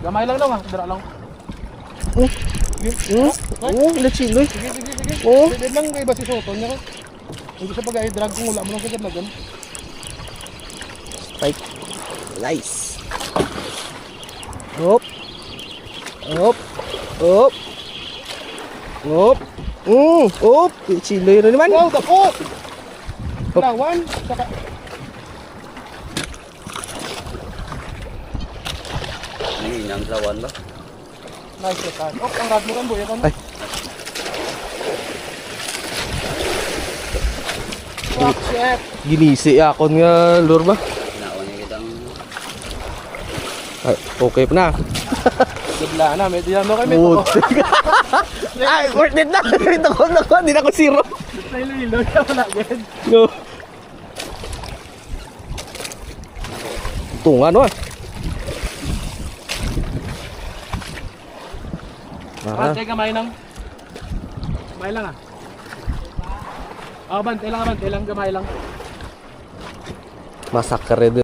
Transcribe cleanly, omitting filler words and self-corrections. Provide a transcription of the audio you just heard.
Gamay lang daw, dara lang. Lechilo. Sige. Oh. Sige lang kay basi soton niya ko. Hindi siya pag-i-drag kung wala mo lang sa kadlagan. Spike. Nice. Hop. Hop. Hop. Hop. Hop. Lechilo yun naman. Wow, dako! Lawan, saka... Ini yang lawan ba? Nice shot. Oh, ang rad mo kan boy, kan? Ay. Fuck, shit! Ginisi akon nga lure ba? Naon niya kitang Ay, okay pa na. Gabla na, may diyan mo kay may to. Ay, worth it na. Ito ko na ko, hindi na ko zero. Sa ilo siya wala gid. No. Tungan no. Bantay kamay nang. Kamay lang ah. Bantay lang gamay lang. Masakre din.